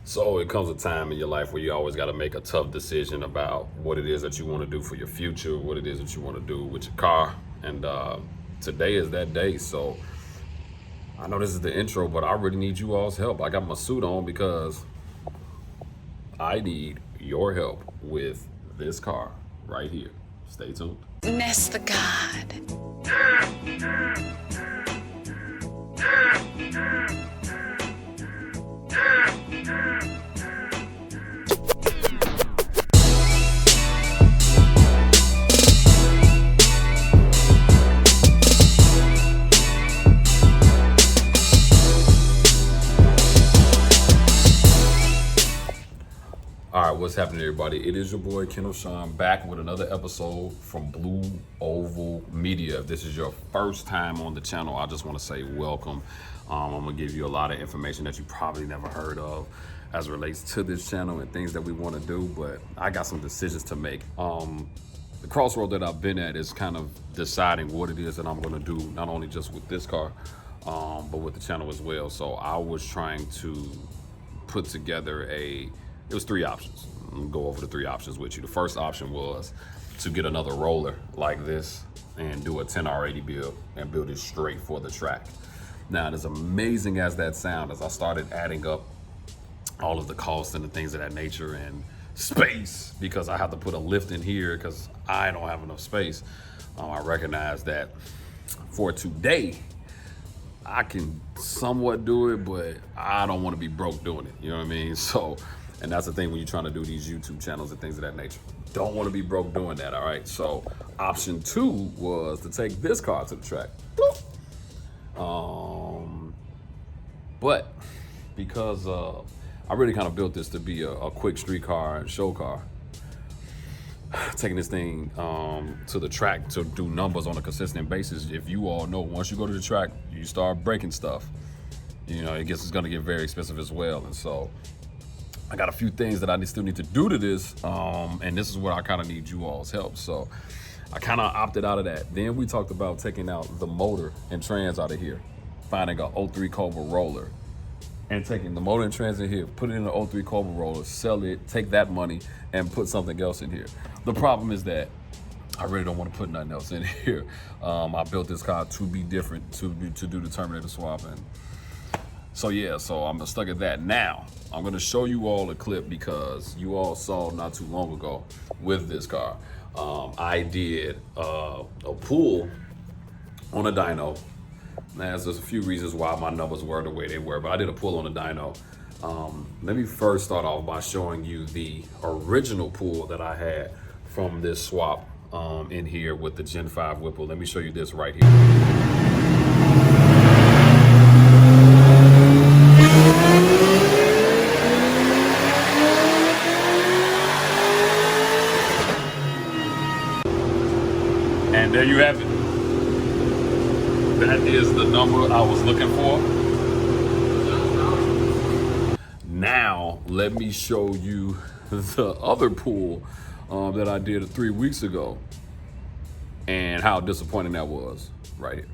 So it comes a time in your life where you always got to make a tough decision about what it is that you want to do for your future, what it is that you want to do with your car. And today is that day. So I know this is the intro, but I really need you all's help. I got my suit on because I need your help with this car right here. Stay tuned. Ness the God. All right, what's happening, everybody? It is your boy Kendall Sean back with another episode from Blue Oval Media. If this is your first time on the channel, I just want to say welcome. I'm gonna give you a lot of information that you probably never heard of as it relates to this channel and things that we want to do, but I got some decisions to make. The crossroad that I've been at is kind of deciding what it is that I'm gonna do, not only just with this car, but with the channel as well. So I was trying to put together it was three options. I'm gonna go over the three options with you. The first option was to get another roller like this and do a 10R80 build and build it straight for the track. Now, as amazing as that sound, as I started adding up all of the costs and the things of that nature and space, because I have to put a lift in here because I don't have enough space, I recognize that for today, I can somewhat do it, but I don't want to be broke doing it. You know what I mean? So, and that's the thing when you're trying to do these YouTube channels and things of that nature. Don't want to be broke doing that, all right? So option two was to take this car to the track. But because I really kind of built this to be a quick street car and show car, taking this thing to the track to do numbers on a consistent basis. If you all know, once you go to the track, you start breaking stuff. You know, it's gonna get very expensive as well. And so I got a few things that I still need to do to this, and this is where I kind of need you all's help. So I kind of opted out of that. Then we talked about taking out the motor and trans out of here, finding a 03 Cobra roller, and taking the motor and trans in here, put it in an 03 Cobra roller, sell it, take that money, and put something else in here. The problem is that I really don't want to put nothing else in here. I built this car to be different, to do the Terminator swap, and so yeah, so I'm stuck at that. Now, I'm gonna show you all a clip because you all saw not too long ago with this car. I did a pull on a dyno. Now, there's a few reasons why my numbers were the way they were, but I did a pull on a dyno. Let me first start off by showing you the original pull that I had from this swap in here with the Gen 5 Whipple. Let me show you this right here. And there you have it. That is the number I was looking for. Now, let me show you the other pull that I did 3 weeks ago and how disappointing that was right here.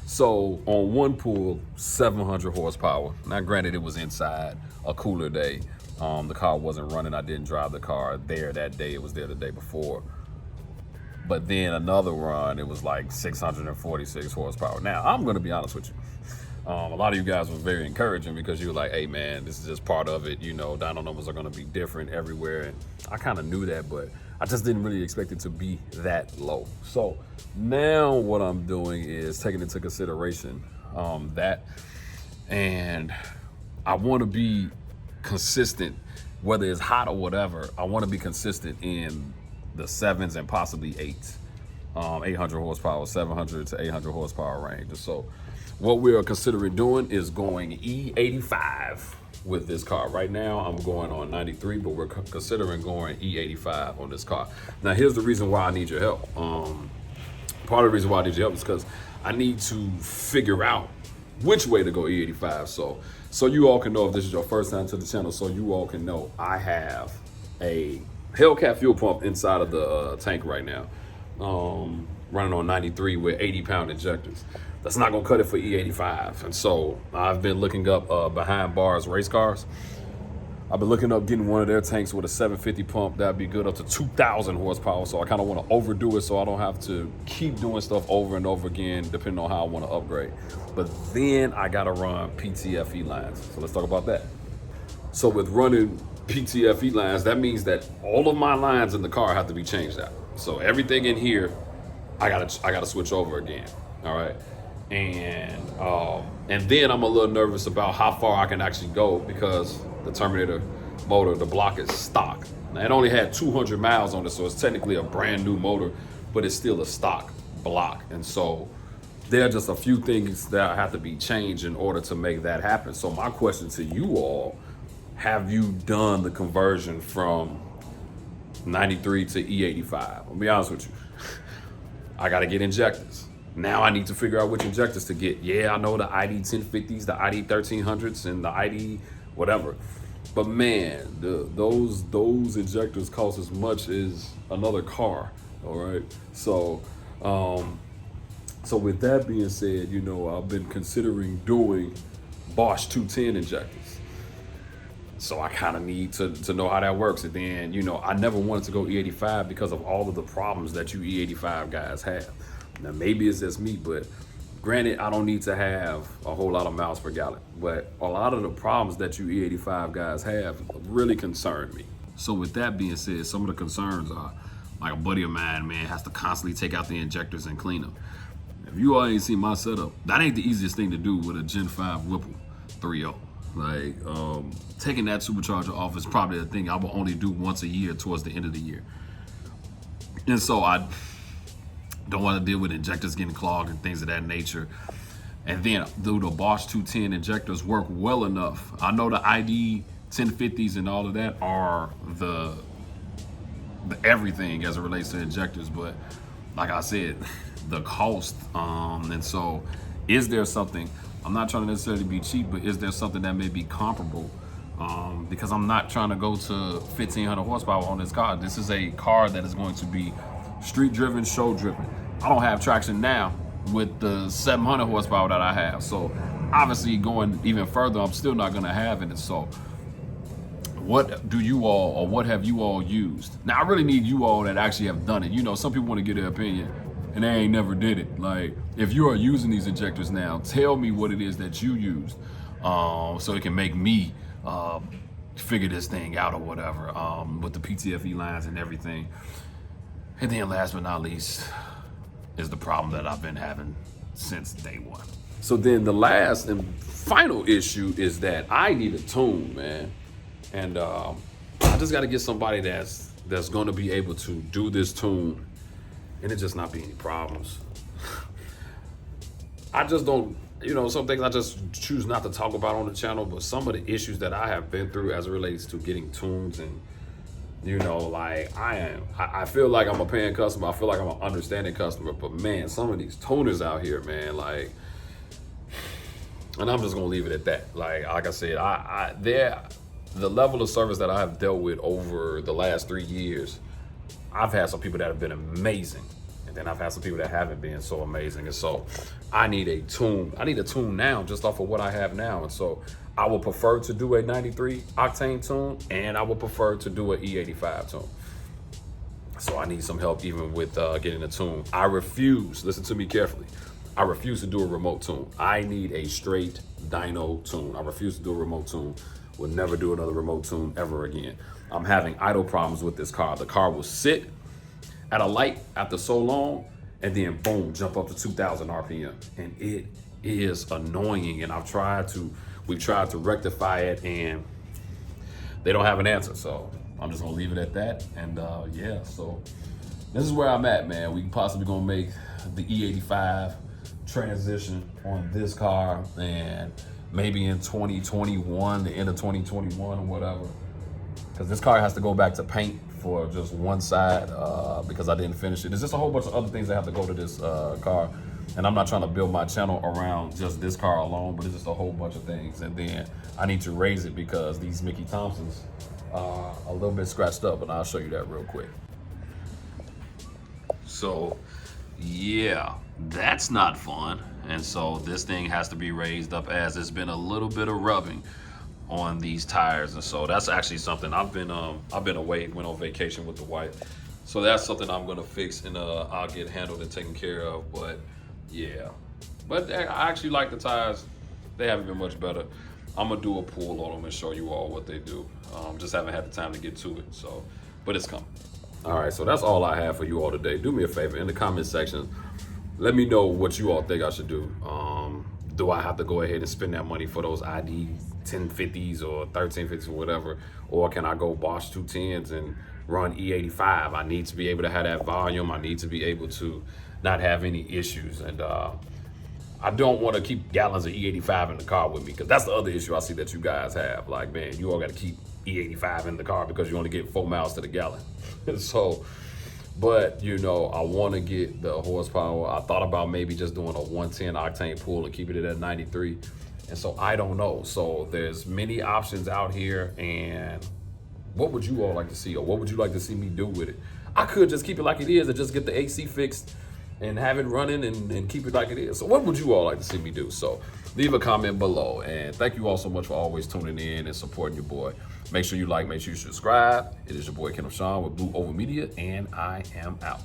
So on one pull, 700 horsepower. Now, granted, it was inside a cooler day. The car wasn't running. I didn't drive the car there that day. It was there the day before. But then another run, it was like 646 horsepower. Now, I'm going to be honest with you. A lot of you guys were very encouraging because you were like, hey man, this is just part of it. You know, dyno numbers are gonna be different everywhere. And I kind of knew that, but I just didn't really expect it to be that low. So now what I'm doing is taking into consideration that, and I want to be consistent, whether it's hot or whatever. I want to be consistent in the 7s and possibly 8s, 800 horsepower, 700 to 800 horsepower range. So what we are considering doing is going E85 with this car. Right now I'm going on 93, but we're considering going E85 on this car. Now here's the reason why I need your help. Part of the reason why I need your help is because I need to figure out which way to go E85. So you all can know, if this is your first time to the channel, so you all can know, I have a Hellcat fuel pump inside of the tank right now, running on 93 with 80-pound injectors. That's not gonna cut it for E85. And so I've been looking up behind bars race cars. I've been looking up getting one of their tanks with a 750 pump. That'd be good up to 2,000 horsepower. So I kind of want to overdo it so I don't have to keep doing stuff over and over again, depending on how I want to upgrade. But then I got to run PTFE lines. So let's talk about that. So with running PTFE lines, that means that all of my lines in the car have to be changed out. So everything in here, I gotta switch over again. All right. And then I'm a little nervous about how far I can actually go, because the Terminator motor, the block is stock. Now, it only had 200 miles on it, so it's technically a brand new motor, but it's still a stock block. And so there are just a few things that have to be changed in order to make that happen. So my question to you all, have you done the conversion from 93 to E85? I'll be honest with you. I gotta get injectors. Now I need to figure out which injectors to get. Yeah, I know the ID 1050s, the ID 1300s, and the ID whatever. But man, those injectors cost as much as another car. All right. So with that being said, you know, I've been considering doing Bosch 210 injectors. So I kind of need to know how that works. And then, you know, I never wanted to go E85 because of all of the problems that you E85 guys have. Now, maybe it's just me, but granted, I don't need to have a whole lot of miles per gallon. But a lot of the problems that you E85 guys have really concern me. So with that being said, some of the concerns are, like a buddy of mine, man, has to constantly take out the injectors and clean them. If you all ain't seen my setup, that ain't the easiest thing to do with a Gen 5 Whipple 3.0. Like, taking that supercharger off is probably a thing I will only do once a year towards the end of the year. And so I don't want to deal with injectors getting clogged and things of that nature. And then do the Bosch 210 injectors work well enough? I know the ID 1050s and all of that are the everything as it relates to injectors, but like I said, the cost. And so is there something, I'm not trying to necessarily be cheap, but is there something that may be comparable? Because I'm not trying to go to 1,500 horsepower on this car. This is a car that is going to be street driven, show driven. I don't have traction now with the 700 horsepower that I have. So obviously going even further, I'm still not gonna have it. And so what do you all, or what have you all used? Now I really need you all that actually have done it. You know, some people want to get their opinion and they ain't never did it. Like, if you are using these injectors now, tell me what it is that you used, so it can make me figure this thing out or whatever, with the PTFE lines and everything. And then last but not least is the problem that I've been having since day one. So then the last and final issue is that I need a tune, man. And I just got to get somebody that's going to be able to do this tune and it just not be any problems. I just don't, you know, some things I just choose not to talk about on the channel, but some of the issues that I have been through as it relates to getting tunes, and you know, like I feel like I'm a paying customer. I feel like I'm an understanding customer, but man, some of these tuners out here, man, like, and I'm just gonna leave it at that. Like I said, the level of service that I have dealt with over the last 3 years, I've had some people that have been amazing, and then I've had some people that haven't been so amazing. And so I need a tune. I need a tune now, just off of what I have now. And so I would prefer to do a 93 octane tune, and I would prefer to do an E85 tune. So I need some help even with getting a tune. I refuse, listen to me carefully, I refuse to do a remote tune. I need a straight dyno tune. I refuse to do a remote tune. Will never do another remote tune ever again. I'm having idle problems with this car. The car will sit at a light after so long and then boom, jump up to 2,000 RPM. And it is annoying. And we've tried to rectify it and they don't have an answer. So I'm just gonna leave it at that. And yeah, so this is where I'm at, man. We possibly gonna make the E85 transition on this car, and maybe in 2021, the end of 2021 or whatever, because this car has to go back to paint for just one side because I didn't finish it. There's just a whole bunch of other things that have to go to this car, and I'm not trying to build my channel around just this car alone, but it's just a whole bunch of things. And then I need to raise it because these Mickey Thompsons are a little bit scratched up, and I'll show you that real quick. So yeah, that's not fun. And so this thing has to be raised up, as there's been a little bit of rubbing on these tires. And so that's actually something I've been away, went on vacation with the wife. So that's something I'm gonna fix, and I'll get handled and taken care of. But yeah, but I actually like the tires. They haven't been much better. I'm gonna do a pull on them and show you all what they do. Just haven't had the time to get to it. So, but it's coming. All right, so that's all I have for you all today. Do me a favor, in the comment section, let me know what you all think I should do. Do I have to go ahead and spend that money for those ID 1050s or 1350s or whatever? Or can I go Bosch 210s and run E85? I need to be able to have that volume. I need to be able to not have any issues. And I don't want to keep gallons of E85 in the car with me, because that's the other issue I see that you guys have. Like, man, you all got to keep E85 in the car because you only get 4 miles to the gallon. So, but you know, I want to get the horsepower. I thought about maybe just doing a 110 octane pull and keeping it at 93. And so I don't know. So there's many options out here. And what would you all like to see, or what would you like to see me do with it? I could just keep it like it is and just get the AC fixed and have it running and keep it like it is. So what would you all like to see me do? So leave a comment below. And thank you all so much for always tuning in and supporting your boy. Make sure you like, make sure you subscribe. It is your boy, Kenneth Sean with Blue Oval Media, and I am out.